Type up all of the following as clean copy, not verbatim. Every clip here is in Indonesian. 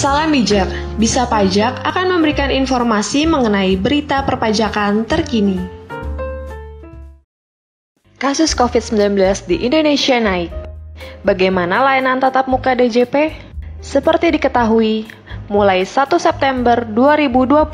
Salam bijak, Bisa Pajak akan memberikan informasi mengenai berita perpajakan terkini. Kasus COVID-19 di Indonesia naik. Bagaimana layanan tatap muka DJP? Seperti diketahui, mulai 1 September 2020,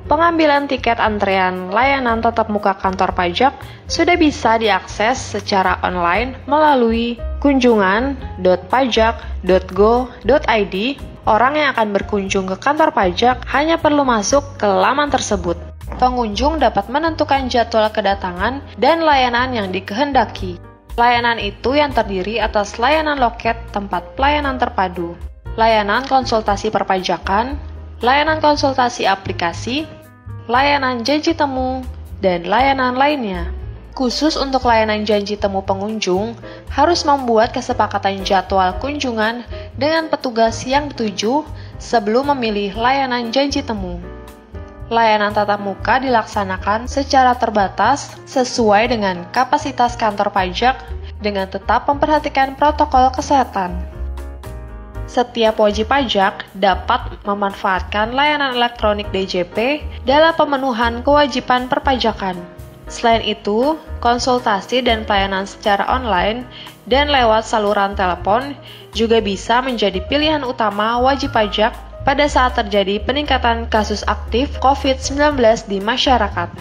pengambilan tiket antrean layanan tatap muka kantor pajak sudah bisa diakses secara online melalui kunjungan.pajak.go.id. Orang yang akan berkunjung ke kantor pajak hanya perlu masuk ke laman tersebut. Pengunjung dapat menentukan jadwal kedatangan dan layanan yang dikehendaki. Layanan itu yang terdiri atas layanan loket tempat pelayanan terpadu, layanan konsultasi perpajakan, layanan konsultasi aplikasi, layanan janji temu, dan layanan lainnya. Khusus untuk layanan janji temu pengunjung, harus membuat kesepakatan jadwal kunjungan dengan petugas yang dituju sebelum memilih layanan janji temu. Layanan tatap muka dilaksanakan secara terbatas sesuai dengan kapasitas kantor pajak dengan tetap memperhatikan protokol kesehatan. Setiap wajib pajak dapat memanfaatkan layanan elektronik DJP dalam pemenuhan kewajiban perpajakan. Selain itu, konsultasi dan pelayanan secara online dan lewat saluran telepon juga bisa menjadi pilihan utama wajib pajak pada saat terjadi peningkatan kasus aktif COVID-19 di masyarakat.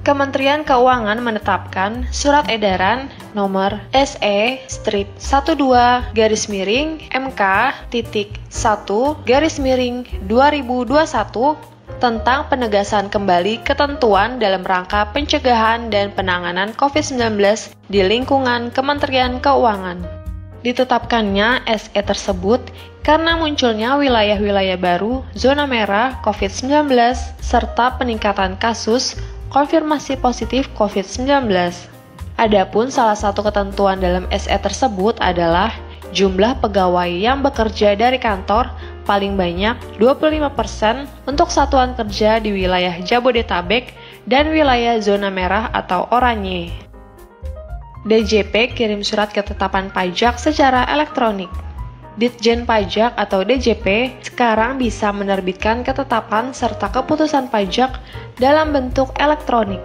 Kementerian Keuangan menetapkan Surat Edaran Nomor SE-12-MK.1/2021 tentang penegasan kembali ketentuan dalam rangka pencegahan dan penanganan COVID-19 di lingkungan Kementerian Keuangan. Ditetapkannya SE tersebut karena munculnya wilayah-wilayah baru zona merah COVID-19 serta peningkatan kasus konfirmasi positif COVID-19. Adapun salah satu ketentuan dalam SE tersebut adalah jumlah pegawai yang bekerja dari kantor paling banyak 25% untuk satuan kerja di wilayah Jabodetabek dan wilayah zona merah atau oranye. DJP kirim surat ketetapan pajak secara elektronik. Ditjen Pajak atau DJP sekarang bisa menerbitkan ketetapan serta keputusan pajak dalam bentuk elektronik.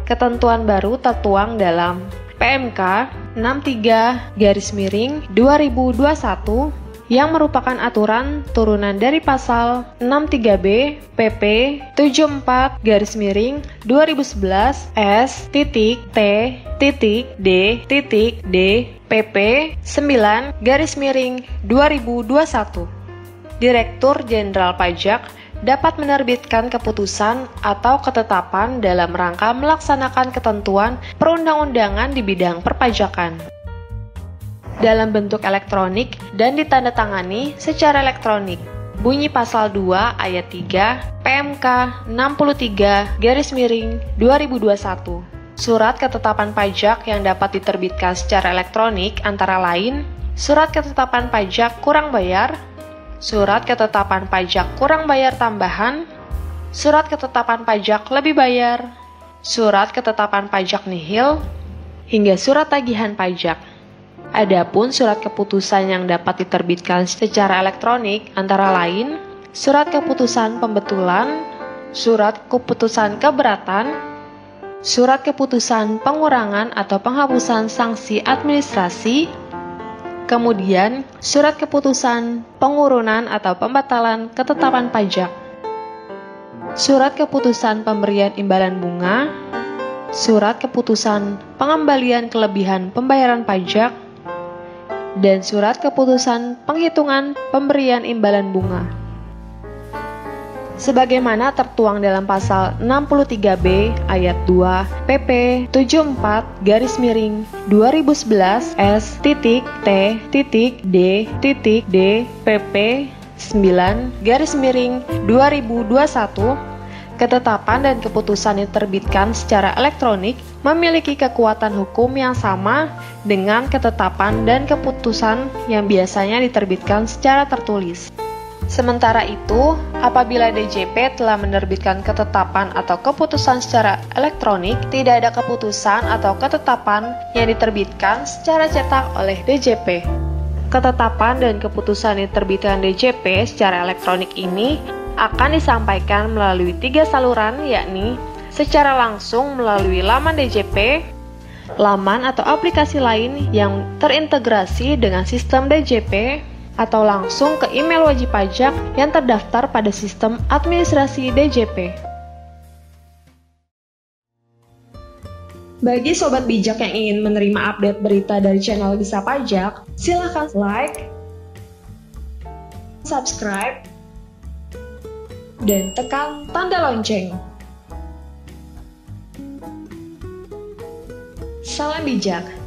Ketentuan baru tertuang dalam PMK 63/2021 yang merupakan aturan turunan dari pasal 63B PP 74/2011 S.T.D.D PP 9/2021. Direktur Jenderal Pajak dapat menerbitkan keputusan atau ketetapan dalam rangka melaksanakan ketentuan perundang-undangan di bidang perpajakan dalam bentuk elektronik dan ditandatangani secara elektronik. Bunyi pasal 2 ayat 3 PMK 63/2021. Surat ketetapan pajak yang dapat diterbitkan secara elektronik antara lain surat ketetapan pajak kurang bayar, surat ketetapan pajak kurang bayar tambahan, surat ketetapan pajak lebih bayar, surat ketetapan pajak nihil, hingga surat tagihan pajak. Adapun surat keputusan yang dapat diterbitkan secara elektronik antara lain surat keputusan pembetulan, surat keputusan keberatan, surat keputusan pengurangan atau penghapusan sanksi administrasi, kemudian surat keputusan pengurunan atau pembatalan ketetapan pajak, surat keputusan pemberian imbalan bunga, surat keputusan pengembalian kelebihan pembayaran pajak, dan surat keputusan penghitungan pemberian imbalan bunga. Sebagaimana tertuang dalam pasal 63B ayat 2 PP 74/2011 S.T.D.D PP 9/2021. Ketetapan dan keputusan yang diterbitkan secara elektronik memiliki kekuatan hukum yang sama dengan ketetapan dan keputusan yang biasanya diterbitkan secara tertulis. Sementara itu, apabila DJP telah menerbitkan ketetapan atau keputusan secara elektronik, tidak ada keputusan atau ketetapan yang diterbitkan secara cetak oleh DJP. Ketetapan dan keputusan diterbitkan DJP secara elektronik ini akan disampaikan melalui 3 saluran, yakni secara langsung melalui laman DJP, laman atau aplikasi lain yang terintegrasi dengan sistem DJP, atau langsung ke email wajib pajak yang terdaftar pada sistem administrasi DJP. Bagi sobat bijak yang ingin menerima update berita dari channel Bisa Pajak, silahkan like, subscribe, dan tekan tanda lonceng. Salam bijak.